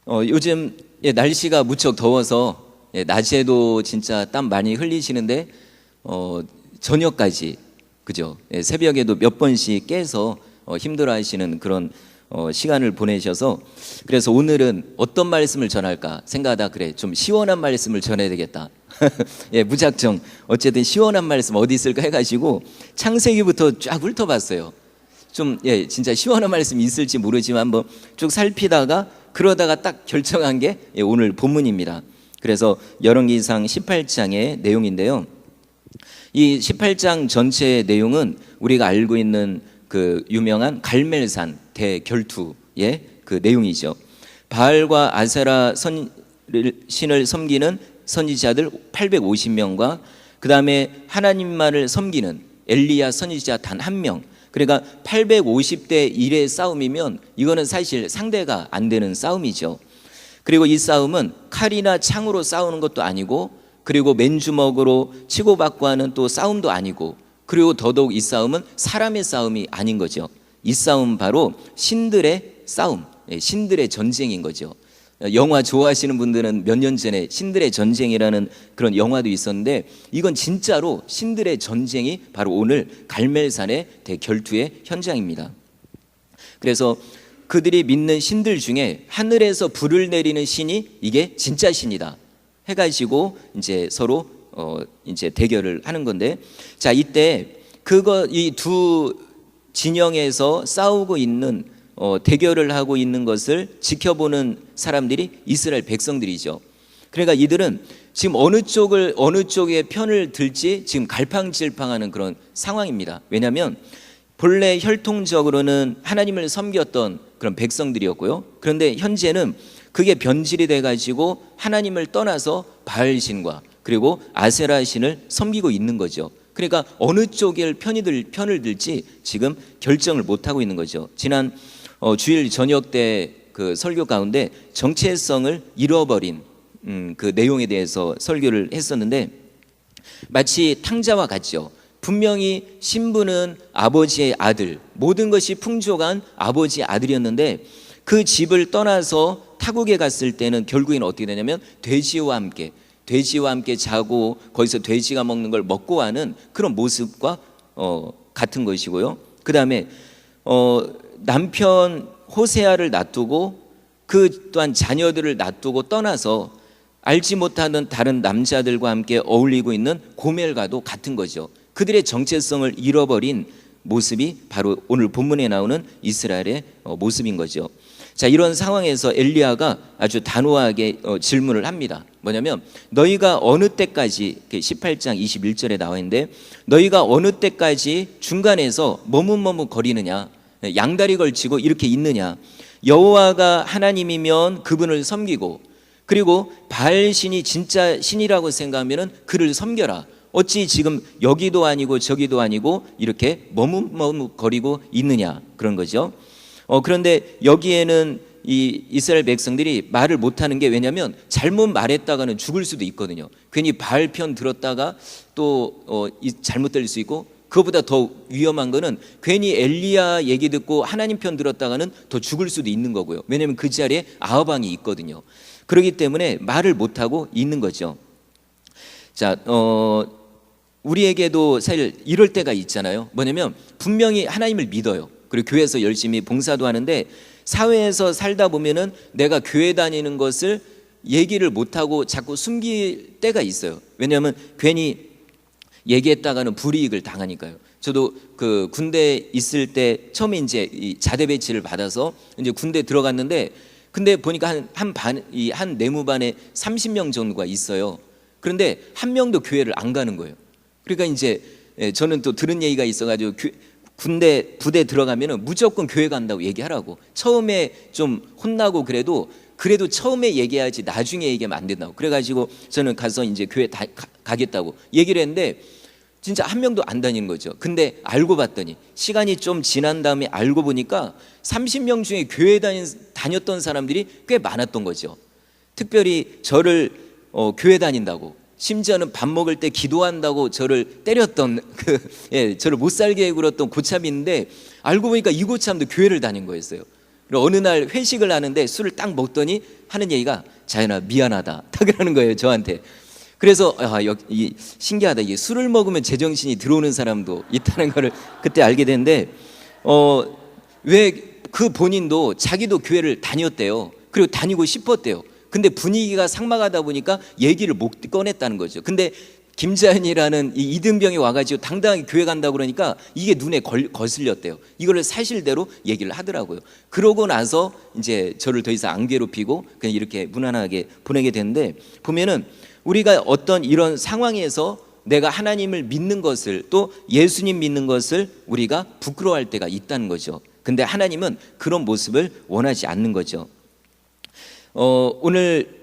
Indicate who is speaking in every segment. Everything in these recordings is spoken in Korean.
Speaker 1: 요즘 날씨가 무척 더워서 낮에도 진짜 땀 많이 흘리시는데 저녁까지 그죠? 새벽에도 몇 번씩 깨서 힘들어하시는 그런 시간을 보내셔서 그래서 오늘은 어떤 말씀을 전할까 생각하다 그래 좀 시원한 말씀을 전해야 되겠다. 무작정 어쨌든 시원한 말씀 어디 있을까 해가지고 창세기부터 쫙 훑어봤어요. 좀 진짜 시원한 말씀이 있을지 모르지만 한번 쭉 살피다가 그러다가 딱 결정한 게 오늘 본문입니다. 그래서 열왕기상 18장의 내용인데요. 이 18장 전체의 내용은 우리가 알고 있는 그 유명한 갈멜산 대결투의 그 내용이죠. 바알과 아세라 신을 섬기는 선지자들 850명과 그 다음에 하나님만을 섬기는 엘리야 선지자 단 한 명. 그러니까 850대 1의 싸움이면 이거는 사실 상대가 안 되는 싸움이죠. 그리고 이 싸움은 칼이나 창으로 싸우는 것도 아니고 그리고 맨주먹으로 치고받고 하는 또 싸움도 아니고 그리고 더더욱 이 싸움은 사람의 싸움이 아닌 거죠. 이 싸움 바로 신들의 싸움, 신들의 전쟁인 거죠. 영화 좋아하시는 분들은 몇 년 전에 신들의 전쟁이라는 그런 영화도 있었는데 이건 진짜로 신들의 전쟁이 바로 오늘 갈멜산의 대결투의 현장입니다. 그래서 그들이 믿는 신들 중에 하늘에서 불을 내리는 신이 이게 진짜 신이다 해가지고 이제 서로 이제 대결을 하는 건데, 자 이때 이 두 진영에서 싸우고 있는 대결을 하고 있는 것을 지켜보는 사람들이 이스라엘 백성들이죠. 그러니까 이들은 지금 어느 쪽의 편을 들지 지금 갈팡질팡하는 그런 상황입니다. 왜냐하면 본래 혈통적으로는 하나님을 섬겼던 그런 백성들이었고요. 그런데 현재는 그게 변질이 돼가지고 하나님을 떠나서 바알신과 그리고 아세라 신을 섬기고 있는 거죠. 그러니까 어느 쪽의 편을 들지 지금 결정을 못하고 있는 거죠. 지난 주일 저녁 때 그 설교 가운데 정체성을 잃어버린 그 내용에 대해서 설교를 했었는데 마치 탕자와 같죠. 분명히 신부는 아버지의 아들, 모든 것이 풍족한 아버지의 아들이었는데 그 집을 떠나서 타국에 갔을 때는 결국에는 어떻게 되냐면 돼지와 함께 자고 거기서 돼지가 먹는 걸 먹고 하는 그런 모습과 같은 것이고요. 그 다음에 남편 호세아를 놔두고 그 또한 자녀들을 놔두고 떠나서 알지 못하는 다른 남자들과 함께 어울리고 있는 고멜과도 같은 거죠. 그들의 정체성을 잃어버린 모습이 바로 오늘 본문에 나오는 이스라엘의 모습인 거죠. 자, 이런 상황에서 엘리야가 아주 단호하게 질문을 합니다. 뭐냐면 너희가 어느 때까지 18장 21절에 나와 있는데 너희가 어느 때까지 중간에서 머뭇머뭇거리느냐, 양다리 걸치고 이렇게 있느냐. 여호와가 하나님이면 그분을 섬기고 그리고 바알신이 진짜 신이라고 생각하면 그를 섬겨라. 어찌 지금 여기도 아니고 저기도 아니고 이렇게 머뭇머뭇거리고 있느냐, 그런 거죠. 그런데 여기에는 이 이스라엘 백성들이 말을 못하는 게 왜냐하면 잘못 말했다가는 죽을 수도 있거든요. 괜히 바알 편 들었다가 또 잘못될 수 있고, 그것보다 더 위험한 거는 괜히 엘리야 얘기 듣고 하나님 편 들었다가는 더 죽을 수도 있는 거고요. 왜냐하면 그 자리에 아합 왕이 있거든요. 그렇기 때문에 말을 못하고 있는 거죠. 자, 우리에게도 사실 이럴 때가 있잖아요. 뭐냐면 분명히 하나님을 믿어요. 그리고 교회에서 열심히 봉사도 하는데 사회에서 살다 보면은 내가 교회 다니는 것을 얘기를 못하고 자꾸 숨길 때가 있어요. 왜냐하면 괜히 얘기했다가는 불이익을 당하니까요. 저도 그 군대 있을 때 처음에 이제 이 자대 배치를 받아서 이제 군대 들어갔는데 근데 보니까 한 내무반에 30명 정도가 있어요. 그런데 한 명도 교회를 안 가는 거예요. 그러니까 이제 저는 또 들은 얘기가 있어가지고 군대 부대 들어가면은 무조건 교회 간다고 얘기하라고. 처음에 좀 혼나고 그래도 처음에 얘기해야지 나중에 얘기하면 안 된다고. 그래가지고 저는 가서 이제 교회 가겠다고 얘기를 했는데 진짜 한 명도 안 다니는 거죠. 근데 알고 봤더니 시간이 좀 지난 다음에 알고 보니까 30명 중에 교회 다녔던 사람들이 꽤 많았던 거죠. 특별히 저를 교회 다닌다고, 심지어는 밥 먹을 때 기도한다고 저를 때렸던 저를 못 살게 굴었던 고참인데 알고 보니까 이 고참도 교회를 다닌 거였어요. 그리고 어느 날 회식을 하는데 술을 딱 먹더니 하는 얘기가 자연아 미안하다 딱 그러는 거예요 저한테. 그래서 신기하다. 이게 술을 먹으면 제정신이 들어오는 사람도 있다는 거를 그때 알게 됐는데 왜 그 본인도 자기도 교회를 다녔대요. 그리고 다니고 싶었대요. 근데 분위기가 삭막하다 보니까 얘기를 못 꺼냈다는 거죠. 근데 김자연이라는 이 이등병이 와가지고 당당하게 교회 간다고 그러니까 이게 눈에 거슬렸대요. 이거를 사실대로 얘기를 하더라고요. 그러고 나서 이제 저를 더 이상 안 괴롭히고 그냥 이렇게 무난하게 보내게 됐는데, 보면은 우리가 어떤 이런 상황에서 내가 하나님을 믿는 것을, 또 예수님 믿는 것을 우리가 부끄러워할 때가 있다는 거죠. 근데 하나님은 그런 모습을 원하지 않는 거죠. 오늘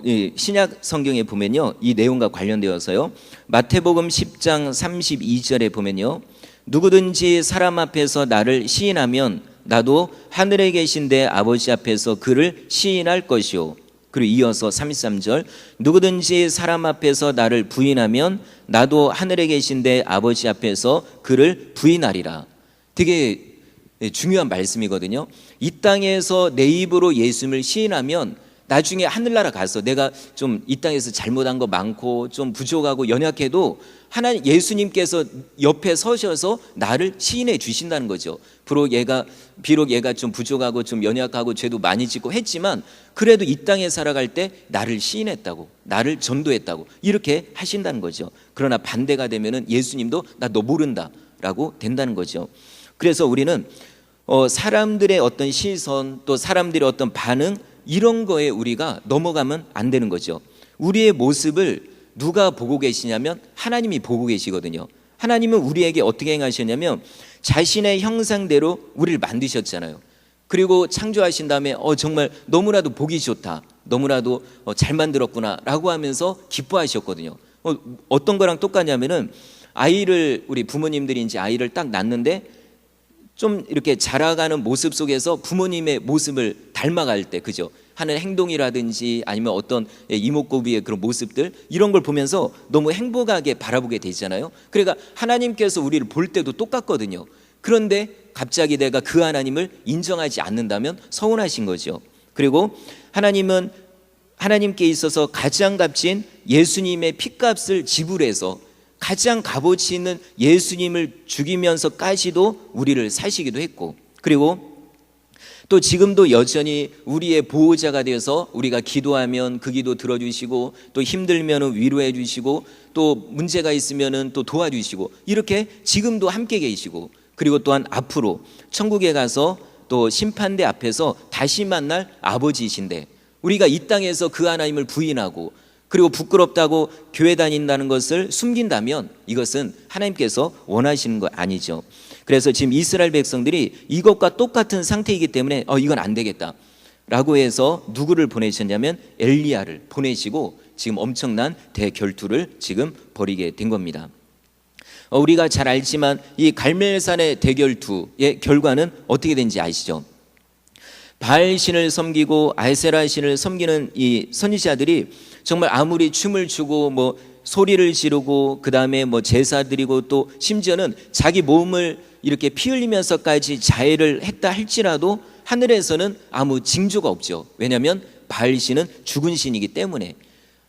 Speaker 1: 이 신약 성경에 보면요, 이 내용과 관련되어서요, 마태복음 10장 32절에 보면요, 누구든지 사람 앞에서 나를 시인하면 나도 하늘에 계신 내 아버지 앞에서 그를 시인할 것이요. 그리고 이어서 33절, 누구든지 사람 앞에서 나를 부인하면 나도 하늘에 계신 내 아버지 앞에서 그를 부인하리라. 되게 중요한 말씀이거든요. 이 땅에서 내 입으로 예수님을 시인하면 나중에 하늘나라 가서 내가 좀 이 땅에서 잘못한 거 많고 좀 부족하고 연약해도 하나님 예수님께서 옆에 서셔서 나를 시인해 주신다는 거죠. 비록 얘가 좀 부족하고 좀 연약하고 죄도 많이 짓고 했지만 그래도 이 땅에 살아갈 때 나를 시인했다고, 나를 전도했다고 이렇게 하신다는 거죠. 그러나 반대가 되면은 예수님도 나 너 모른다라고 된다는 거죠. 그래서 우리는 사람들의 어떤 시선, 또 사람들의 어떤 반응, 이런 거에 우리가 넘어가면 안 되는 거죠. 우리의 모습을 누가 보고 계시냐면 하나님이 보고 계시거든요. 하나님은 우리에게 어떻게 행하셨냐면 자신의 형상대로 우리를 만드셨잖아요. 그리고 창조하신 다음에 정말 너무나도 보기 좋다, 너무나도 잘 만들었구나 라고 하면서 기뻐하셨거든요. 어떤 거랑 똑같냐면은 우리 부모님들이 이제 아이를 딱 낳는데 좀 이렇게 자라가는 모습 속에서 부모님의 모습을 닮아갈 때, 그죠? 하는 행동이라든지 아니면 어떤 이목구비의 그런 모습들, 이런 걸 보면서 너무 행복하게 바라보게 되잖아요. 그러니까 하나님께서 우리를 볼 때도 똑같거든요. 그런데 갑자기 내가 그 하나님을 인정하지 않는다면 서운하신 거죠. 그리고 하나님은 하나님께 있어서 가장 값진 예수님의 핏값을 지불해서 가장 값어치 있는 예수님을 죽이면서까지도 우리를 사시기도 했고, 그리고 또 지금도 여전히 우리의 보호자가 되어서 우리가 기도하면 그 기도 들어주시고, 또 힘들면 위로해 주시고, 또 문제가 있으면 또 도와주시고, 이렇게 지금도 함께 계시고, 그리고 또한 앞으로 천국에 가서 또 심판대 앞에서 다시 만날 아버지이신데, 우리가 이 땅에서 그 하나님을 부인하고 그리고 부끄럽다고 교회 다닌다는 것을 숨긴다면 이것은 하나님께서 원하시는 거 아니죠. 그래서 지금 이스라엘 백성들이 이것과 똑같은 상태이기 때문에 이건 안 되겠다 라고 해서 누구를 보내셨냐면 엘리야를 보내시고 지금 엄청난 대결투를 지금 벌이게 된 겁니다. 우리가 잘 알지만 이 갈멜산의 대결투의 결과는 어떻게 된지 아시죠? 바알 신을 섬기고 아세라 신을 섬기는 이 선지자들이 정말 아무리 춤을 추고 뭐 소리를 지르고 그 다음에 뭐 제사 드리고 또 심지어는 자기 몸을 이렇게 피 흘리면서까지 자해를 했다 할지라도 하늘에서는 아무 징조가 없죠. 왜냐하면 바알 신은 죽은 신이기 때문에,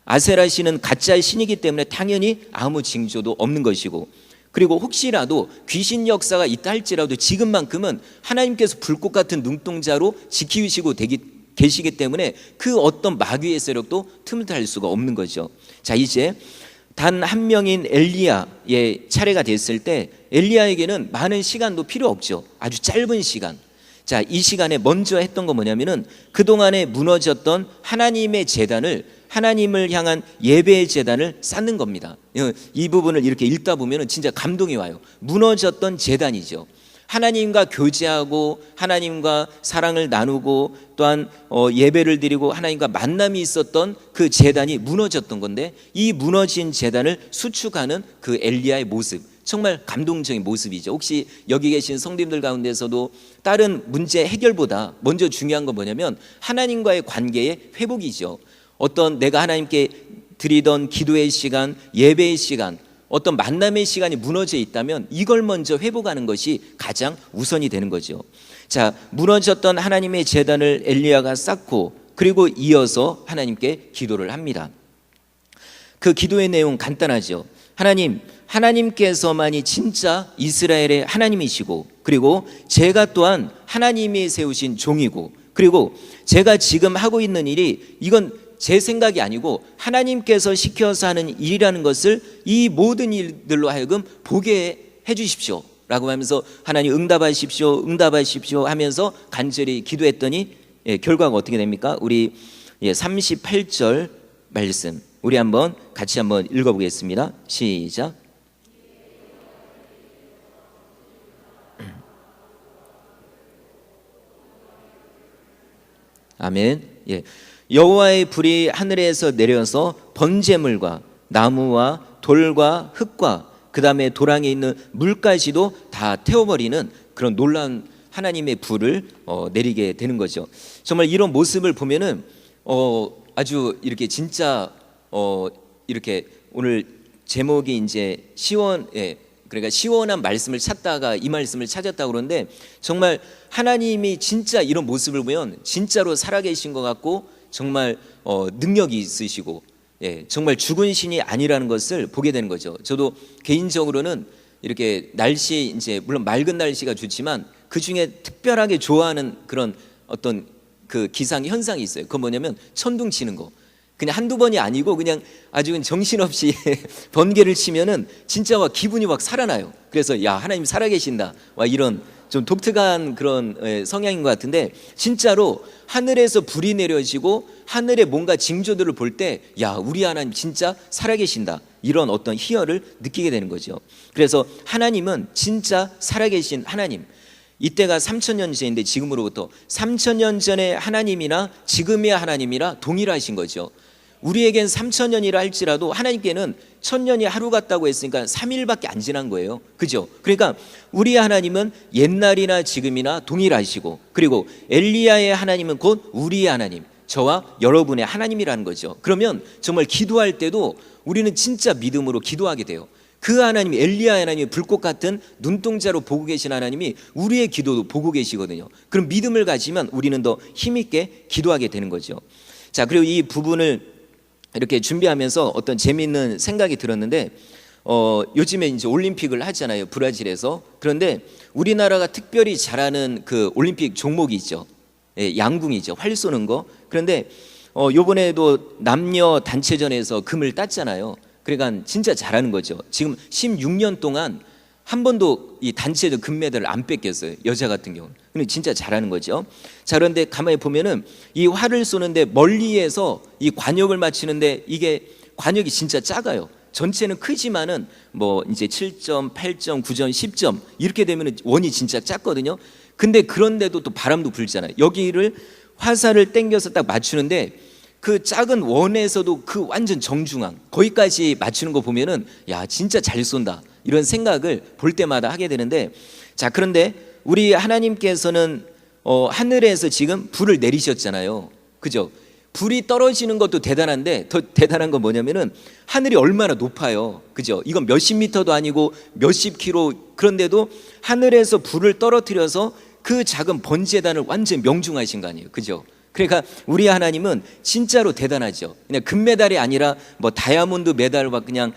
Speaker 1: 아세라 신은 가짜 신이기 때문에 당연히 아무 징조도 없는 것이고, 그리고 혹시라도 귀신 역사가 있다 할지라도 지금만큼은 하나님께서 불꽃 같은 눈동자로 지키시고 계시기 때문에 그 어떤 마귀의 세력도 틈탈 수가 없는 거죠. 자, 이제 단 한 명인 엘리야의 차례가 됐을 때 엘리야에게는 많은 시간도 필요 없죠. 아주 짧은 시간. 자, 이 시간에 먼저 했던 거 뭐냐면은 그동안에 무너졌던 하나님의 제단을, 하나님을 향한 예배의 제단을 쌓는 겁니다. 이 부분을 이렇게 읽다 보면 진짜 감동이 와요. 무너졌던 제단이죠. 하나님과 교제하고 하나님과 사랑을 나누고 또한 예배를 드리고 하나님과 만남이 있었던 그 제단이 무너졌던 건데, 이 무너진 제단을 수축하는 그 엘리야의 모습, 정말 감동적인 모습이죠. 혹시 여기 계신 성도님들 가운데서도 다른 문제 해결보다 먼저 중요한 건 뭐냐면 하나님과의 관계의 회복이죠. 어떤 내가 하나님께 드리던 기도의 시간, 예배의 시간, 어떤 만남의 시간이 무너져 있다면 이걸 먼저 회복하는 것이 가장 우선이 되는 거죠. 자, 무너졌던 하나님의 제단을 엘리야가 쌓고 그리고 이어서 하나님께 기도를 합니다. 그 기도의 내용 간단하죠. 하나님께서만이 진짜 이스라엘의 하나님이시고, 그리고 제가 또한 하나님이 세우신 종이고, 그리고 제가 지금 하고 있는 일이 이건 제 생각이 아니고 하나님께서 시켜서 하는 일이라는 것을 이 모든 일들로 하여금 보게 해 주십시오 라고 하면서 하나님 응답하십시오 하면서 간절히 기도했더니 결과가 어떻게 됩니까? 우리 38절 말씀 우리 같이 한번 읽어보겠습니다. 시작. 아멘. 여호와의 불이 하늘에서 내려서 번제물과 나무와 돌과 흙과 그 다음에 도랑에 있는 물까지도 다 태워버리는 그런 놀라운 하나님의 불을 내리게 되는 거죠. 정말 이런 모습을 보면은 아주 이렇게 진짜 이렇게 오늘 제목이 이제 그러니까 시원한 말씀을 찾다가 이 말씀을 찾았다고 그러는데, 정말 하나님이 진짜 이런 모습을 보면 진짜로 살아계신 것 같고 정말 능력이 있으시고 정말 죽은 신이 아니라는 것을 보게 되는 거죠. 저도 개인적으로는 이렇게 날씨 이제 물론 맑은 날씨가 좋지만 그 중에 특별하게 좋아하는 그런 어떤 그 기상 현상이 있어요. 그건 뭐냐면 천둥 치는 거. 그냥 한두 번이 아니고 그냥 아주 정신없이 번개를 치면은 진짜 막 기분이 막 살아나요. 그래서 야, 하나님 살아계신다 와, 이런 좀 독특한 그런 성향인 것 같은데, 진짜로 하늘에서 불이 내려지고 하늘에 뭔가 징조들을 볼 때 야, 우리 하나님 진짜 살아계신다, 이런 어떤 희열을 느끼게 되는 거죠. 그래서 하나님은 진짜 살아계신 하나님, 이때가 3000년 전인데 지금으로부터 3000년 전의 하나님이나 지금의 하나님이라 동일하신 거죠. 우리에겐 3000년이라 할지라도 하나님께는 1000년이 하루 같다고 했으니까 3일밖에 안 지난 거예요. 그죠? 그러니까 우리 하나님은 옛날이나 지금이나 동일하시고, 그리고 엘리야의 하나님은 곧 우리의 하나님, 저와 여러분의 하나님이라는 거죠. 그러면 정말 기도할 때도 우리는 진짜 믿음으로 기도하게 돼요. 그 하나님이, 엘리야의 하나님이 불꽃 같은 눈동자로 보고 계신 하나님이 우리의 기도도 보고 계시거든요. 그럼 믿음을 가지면 우리는 더 힘있게 기도하게 되는 거죠. 자, 그리고 이 부분을 이렇게 준비하면서 어떤 재미있는 생각이 들었는데, 요즘에 이제 올림픽을 하잖아요, 브라질에서. 그런데 우리나라가 특별히 잘하는 그 올림픽 종목이 있죠. 양궁이죠, 활 쏘는 거. 그런데 요번에도 남녀 단체전에서 금을 땄잖아요. 그러니까 진짜 잘하는 거죠. 지금 16년 동안 한 번도 이 단체전 금메달을 안 뺏겼어요, 여자 같은 경우는. 근데 진짜 잘하는 거죠. 자, 그런데 가만히 보면은 이 활을 쏘는데 멀리에서 이 관역을 맞추는데 이게 관역이 진짜 작아요. 전체는 크지만은 뭐 이제 7점, 8점, 9점, 10점 이렇게 되면은 원이 진짜 작거든요. 근데 그런데도 또 바람도 불잖아요. 여기를 화살을 당겨서 딱 맞추는데 그 작은 원에서도 그 완전 정중앙 거기까지 맞추는 거 보면은 야, 진짜 잘 쏜다, 이런 생각을 볼 때마다 하게 되는데, 자, 그런데 우리 하나님께서는 하늘에서 지금 불을 내리셨잖아요. 그죠? 불이 떨어지는 것도 대단한데 더 대단한 건 뭐냐면은 하늘이 얼마나 높아요. 그죠? 이건 몇십 미터도 아니고 몇십 킬로, 그런데도 하늘에서 불을 떨어뜨려서 그 작은 번제단을 완전 명중하신 거 아니에요. 그죠? 그러니까 우리 하나님은 진짜로 대단하죠. 그냥 금메달이 아니라 뭐 다이아몬드 메달과 그냥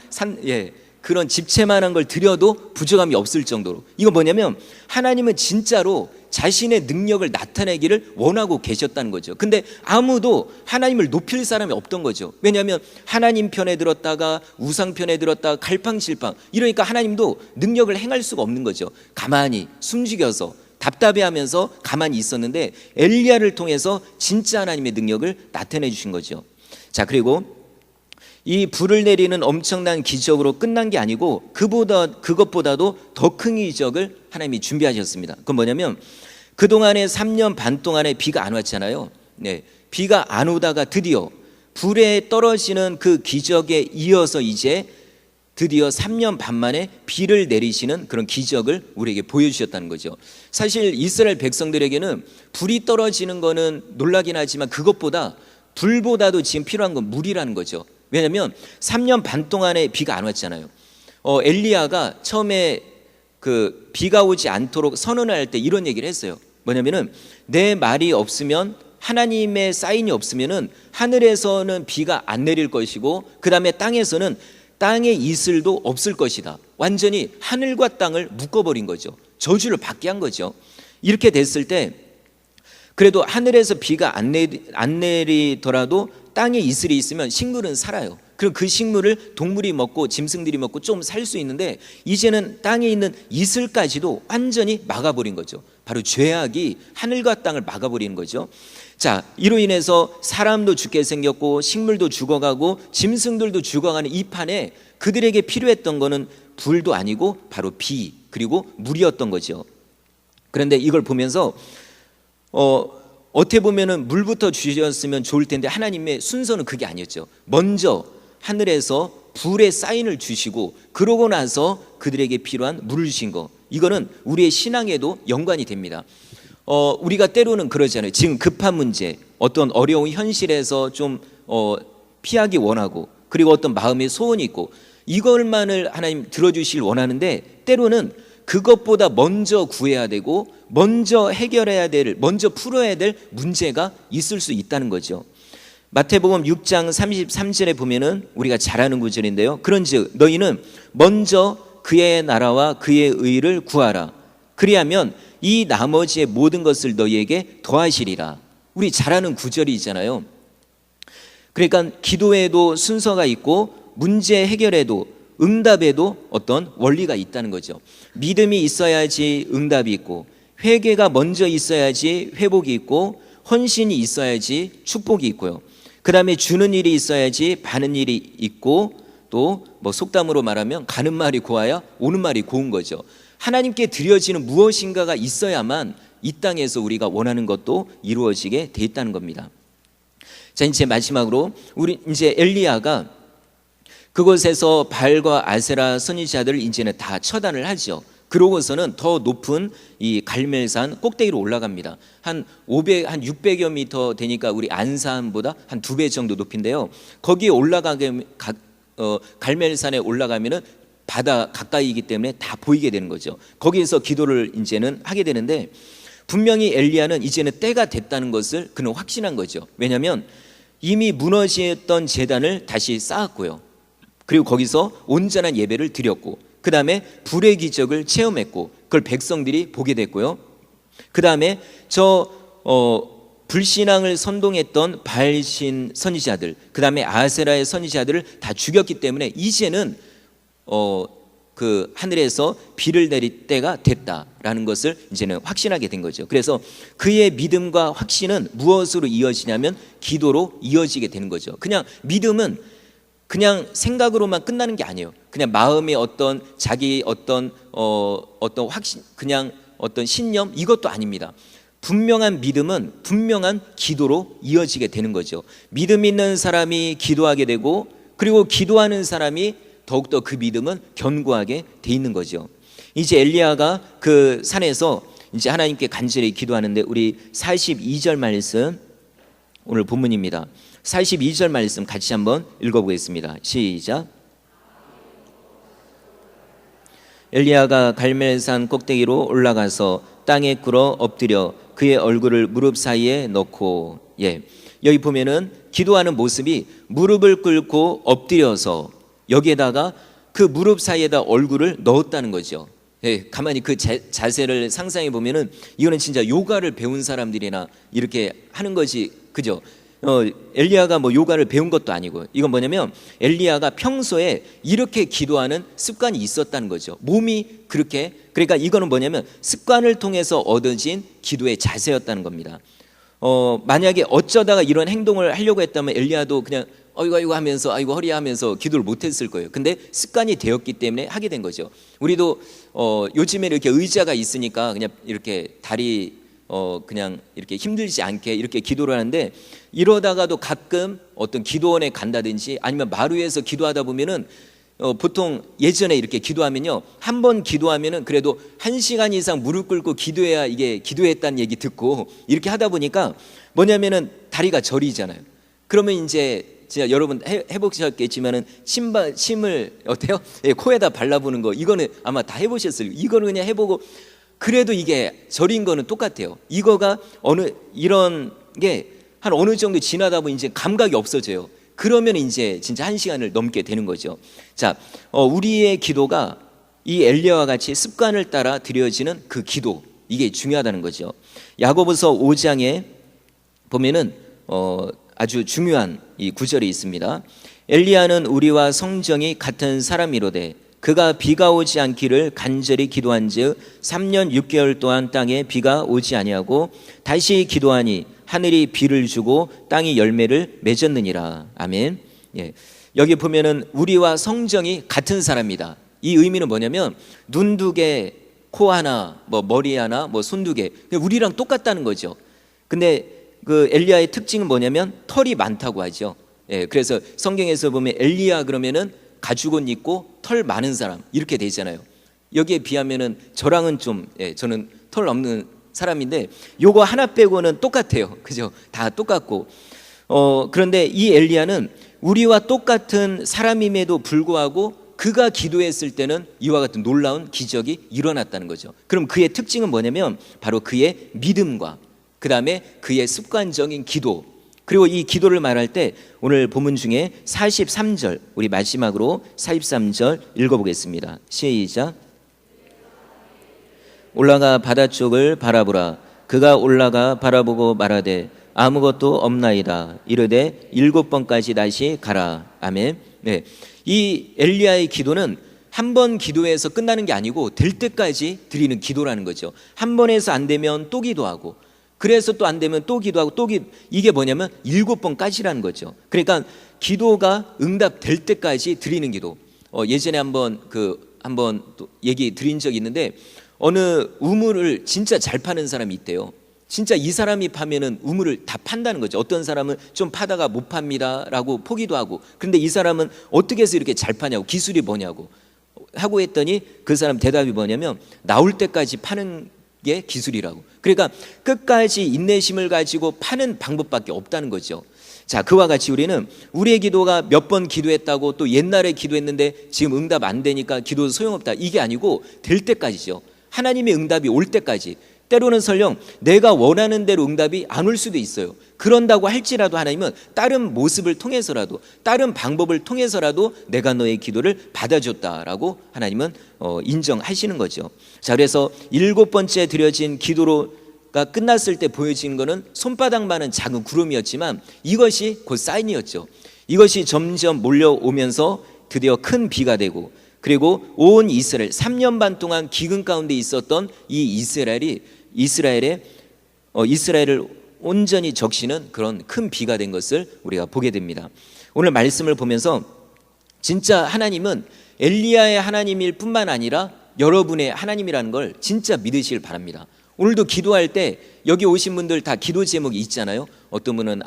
Speaker 1: 그런 집채만한 걸 드려도 부족함이 없을 정도로. 이건 뭐냐면 하나님은 진짜로 자신의 능력을 나타내기를 원하고 계셨다는 거죠. 근데 아무도 하나님을 높일 사람이 없던 거죠. 왜냐하면 하나님 편에 들었다가 우상 편에 들었다가 갈팡질팡 이러니까 하나님도 능력을 행할 수가 없는 거죠. 가만히 숨죽여서 답답해하면서 가만히 있었는데 엘리야를 통해서 진짜 하나님의 능력을 나타내 주신 거죠. 자, 그리고 이 불을 내리는 엄청난 기적으로 끝난 게 아니고 그것보다도 더 큰 기적을 하나님이 준비하셨습니다. 그건 뭐냐면 그동안에 3년 반 동안에 비가 안 왔잖아요. 비가 안 오다가 드디어 불에 떨어지는 그 기적에 이어서 이제 드디어 3년 반 만에 비를 내리시는 그런 기적을 우리에게 보여주셨다는 거죠. 사실 이스라엘 백성들에게는 불이 떨어지는 거는 놀라긴 하지만 그것보다, 불보다도 지금 필요한 건 물이라는 거죠. 왜냐하면 3년 반 동안에 비가 안 왔잖아요. 엘리야가 처음에 그 비가 오지 않도록 선언을 할 때 이런 얘기를 했어요. 뭐냐면은 내 말이 없으면, 하나님의 사인이 없으면은 하늘에서는 비가 안 내릴 것이고, 그 다음에 땅에서는 땅의 이슬도 없을 것이다. 완전히 하늘과 땅을 묶어버린 거죠. 저주를 받게 한 거죠. 이렇게 됐을 때 그래도 하늘에서 비가 안 내리더라도 땅에 이슬이 있으면 식물은 살아요. 그럼 그 식물을 동물이 먹고 짐승들이 먹고 좀 살 수 있는데, 이제는 땅에 있는 이슬까지도 완전히 막아버린 거죠. 바로 죄악이 하늘과 땅을 막아버리는 거죠. 자, 이로 인해서 사람도 죽게 생겼고 식물도 죽어가고 짐승들도 죽어가는 이 판에 그들에게 필요했던 거는 불도 아니고 바로 비, 그리고 물이었던 거죠. 그런데 이걸 보면서 어떻게 보면은 물부터 주셨으면 좋을 텐데, 하나님의 순서는 그게 아니었죠. 먼저 하늘에서 불의 사인을 주시고, 그러고 나서 그들에게 필요한 물을 주신 거, 이거는 우리의 신앙에도 연관이 됩니다. 우리가 때로는 그러잖아요. 지금 급한 문제, 어떤 어려운 현실에서 좀 피하기 원하고, 그리고 어떤 마음의 소원이 있고, 이걸만을 하나님 들어주실 원하는데, 때로는 그것보다 먼저 구해야 되고 먼저 해결해야 될, 먼저 풀어야 될 문제가 있을 수 있다는 거죠. 마태복음 6장 33절에 보면은 우리가 잘 아는 구절인데요. 그런즉 너희는 먼저 그의 나라와 그의 의를 구하라. 그리하면 이 나머지의 모든 것을 너희에게 더하시리라. 우리 잘 아는 구절이잖아요. 그러니까 기도에도 순서가 있고 문제 해결에도, 응답에도 어떤 원리가 있다는 거죠. 믿음이 있어야지 응답이 있고, 회개가 먼저 있어야지 회복이 있고, 헌신이 있어야지 축복이 있고요. 그 다음에 주는 일이 있어야지 받는 일이 있고, 또 뭐 속담으로 말하면 가는 말이 고와야 오는 말이 고운 거죠. 하나님께 드려지는 무엇인가가 있어야만 이 땅에서 우리가 원하는 것도 이루어지게 돼 있다는 겁니다. 자, 이제 마지막으로 우리 이제 엘리야가 그곳에서 발과 아세라 선지자들을 이제는 다 처단을 하죠. 그러고서는 더 높은 이 갈멜산 꼭대기로 올라갑니다. 한 600여 미터 되니까 우리 안산보다 한 2배 정도 높인데요. 거기에 갈멜산에 올라가면은 바다 가까이이기 때문에 다 보이게 되는 거죠. 거기에서 기도를 이제는 하게 되는데, 분명히 엘리야는 이제는 때가 됐다는 것을 그는 확신한 거죠. 왜냐하면 이미 무너졌던 제단을 다시 쌓았고요. 그리고 거기서 온전한 예배를 드렸고, 그 다음에 불의 기적을 체험했고, 그걸 백성들이 보게 됐고요. 그 다음에 불신앙을 선동했던 바알신 선지자들, 그 다음에 아세라의 선지자들을 다 죽였기 때문에 이제는 그 하늘에서 비를 내릴 때가 됐다라는 것을 이제는 확신하게 된 거죠. 그래서 그의 믿음과 확신은 무엇으로 이어지냐면 기도로 이어지게 되는 거죠. 그냥 믿음은 그냥 생각으로만 끝나는 게 아니에요. 그냥 마음의 어떤 자기 어떤 확신, 그냥 어떤 신념, 이것도 아닙니다. 분명한 믿음은 분명한 기도로 이어지게 되는 거죠. 믿음 있는 사람이 기도하게 되고, 그리고 기도하는 사람이 더욱더 그 믿음은 견고하게 돼 있는 거죠. 이제 엘리야가 그 산에서 이제 하나님께 간절히 기도하는데, 우리 42절 말씀, 오늘 본문입니다. 42절 말씀 같이 한번 읽어보겠습니다. 시작. 엘리야가 갈멜산 꼭대기로 올라가서 땅에 꿇어 엎드려 그의 얼굴을 무릎 사이에 넣고, 여기 보면은 기도하는 모습이 무릎을 꿇고 엎드려서 여기에다가 그 무릎 사이에다 얼굴을 넣었다는 거죠. 가만히 그 자세를 상상해 보면은 이거는 진짜 요가를 배운 사람들이나 이렇게 하는 것이, 그죠? 엘리야가 뭐 요가를 배운 것도 아니고, 이건 뭐냐면 엘리야가 평소에 이렇게 기도하는 습관이 있었다는 거죠. 몸이 그렇게, 그러니까 이거는 뭐냐면 습관을 통해서 얻어진 기도의 자세였다는 겁니다. 만약에 어쩌다가 이런 행동을 하려고 했다면 엘리야도 그냥 아이고 하면서 아이고 허리 하면서 기도를 못했을 거예요. 근데 습관이 되었기 때문에 하게 된 거죠. 우리도 요즘에 이렇게 의자가 있으니까 그냥 이렇게 다리 그냥 이렇게 힘들지 않게 이렇게 기도를 하는데, 이러다가도 가끔 어떤 기도원에 간다든지 아니면 마루에서 기도하다 보면은 보통 예전에 이렇게 기도하면요, 한 번 기도하면은 그래도 1시간 이상 무릎 꿇고 기도해야 이게 기도했다는 얘기 듣고, 이렇게 하다 보니까 뭐냐면은 다리가 저리잖아요. 그러면 이제 진짜 여러분 해보셨겠지만은 침을 어때요? 코에다 발라보는 거, 이거는 아마 다 해보셨을 거예요. 이거는 그냥 해보고 그래도 이게 절인 거는 똑같아요. 이거가 이런 게 한 어느 정도 지나다 보면 이제 감각이 없어져요. 그러면 이제 진짜 1시간을 넘게 되는 거죠. 자, 우리의 기도가 이 엘리야와 같이 습관을 따라 드려지는 그 기도, 이게 중요하다는 거죠. 야고보서 5장에 보면은 아주 중요한 이 구절이 있습니다. 엘리야는 우리와 성정이 같은 사람이로되 그가 비가 오지 않기를 간절히 기도한즉 3년 6개월 동안 땅에 비가 오지 아니하고 다시 기도하니 하늘이 비를 주고 땅이 열매를 맺었느니라. 아멘. 예. 여기 보면은 우리와 성정이 같은 사람이다. 이 의미는 뭐냐면 눈 2개, 코 하나, 뭐 머리 하나, 뭐 손 2개, 우리랑 똑같다는 거죠. 근데 그 엘리야의 특징은 뭐냐면 털이 많다고 하죠. 예. 그래서 성경에서 보면 엘리야 그러면은 가죽 옷 입고 털 많은 사람 이렇게 돼 있잖아요. 여기에 비하면은 저랑은 좀 저는 털 없는 사람인데 요거 하나 빼고는 똑같아요. 그죠? 다 똑같고 그런데 이 엘리야는 우리와 똑같은 사람임에도 불구하고 그가 기도했을 때는 이와 같은 놀라운 기적이 일어났다는 거죠. 그럼 그의 특징은 뭐냐면 바로 그의 믿음과 그 다음에 그의 습관적인 기도, 그리고 이 기도를 말할 때 오늘 본문 중에 43절, 우리 마지막으로 43절 읽어보겠습니다. 시작. 올라가 바다 쪽을 바라보라. 그가 올라가 바라보고 말하되 아무것도 없나이다. 이르되 7번까지 다시 가라. 아멘. 네, 이 엘리야의 기도는 한 번 기도해서 끝나는 게 아니고 될 때까지 드리는 기도라는 거죠. 한 번에서 안 되면 또 기도하고, 그래서 또 안 되면 또 기도하고 이게 뭐냐면 7번까지라는 거죠. 그러니까 기도가 응답될 때까지 드리는 기도. 예전에 한번 또 얘기 드린 적이 있는데 어느 우물을 진짜 잘 파는 사람이 있대요. 진짜 이 사람이 파면은 우물을 다 판다는 거죠. 어떤 사람은 좀 파다가 못 팝니다라고 포기도 하고, 그런데 이 사람은 어떻게 해서 이렇게 잘 파냐고, 기술이 뭐냐고 하고 했더니 그 사람 대답이 뭐냐면 나올 때까지 파는 게 기술이라고. 그러니까 끝까지 인내심을 가지고 파는 방법밖에 없다는 거죠. 자, 그와 같이 우리는 우리의 기도가 몇 번 기도했다고 또 옛날에 기도했는데 지금 응답 안 되니까 기도도 소용없다, 이게 아니고 될 때까지죠. 하나님의 응답이 올 때까지. 때로는 설령 내가 원하는 대로 응답이 안 올 수도 있어요. 그런다고 할지라도 하나님은 다른 모습을 통해서라도, 다른 방법을 통해서라도 내가 너의 기도를 받아줬다라고 하나님은 인정하시는 거죠. 자, 그래서 7번째 드려진 기도가 끝났을 때 보여진 거는 손바닥만한 작은 구름이었지만 이것이 곧 사인이었죠. 이것이 점점 몰려오면서 드디어 큰 비가 되고, 그리고 온 이스라엘 3년 반 동안 기근 가운데 있었던 이 이스라엘을 온전히 적시는 그런 큰 비가 된 것을 우리가 보게 됩니다. 오늘 말씀을 보면서 진짜 하나님은 엘리야의 하나님일 뿐만 아니라 여러분의 하나님이라는 걸 진짜 믿으시길 바랍니다. 오늘도 기도할 때 여기 오신 분들 다 기도 제목이 있잖아요. 어떤 분은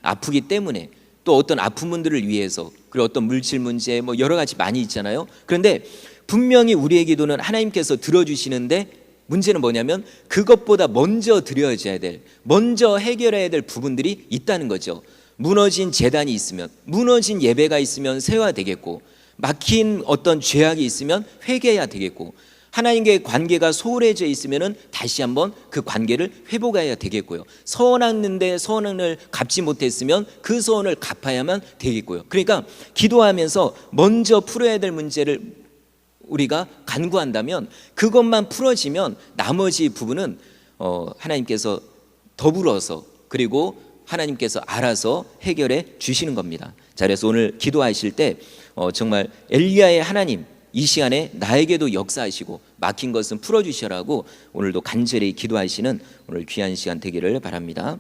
Speaker 1: 아프기 때문에, 또 어떤 아픈 분들을 위해서, 그리고 어떤 물질 문제, 뭐 여러 가지 많이 있잖아요. 그런데 분명히 우리의 기도는 하나님께서 들어주시는데 문제는 뭐냐면 그것보다 먼저 드려져야 될, 먼저 해결해야 될 부분들이 있다는 거죠. 무너진 제단이 있으면, 무너진 예배가 있으면 세워야 되겠고, 막힌 어떤 죄악이 있으면 회개해야 되겠고, 하나님과의 관계가 소홀해져 있으면 다시 한번 그 관계를 회복해야 되겠고요. 서원했는데 서원을 갚지 못했으면 그 서원을 갚아야만 되겠고요. 그러니까 기도하면서 먼저 풀어야 될 문제를 우리가 간구한다면 그것만 풀어지면 나머지 부분은 하나님께서 더불어서, 그리고 하나님께서 알아서 해결해 주시는 겁니다. 자, 그래서 오늘 기도하실 때 정말 엘리야의 하나님, 이 시간에 나에게도 역사하시고 막힌 것은 풀어주시라고 오늘도 간절히 기도하시는 오늘 귀한 시간 되기를 바랍니다.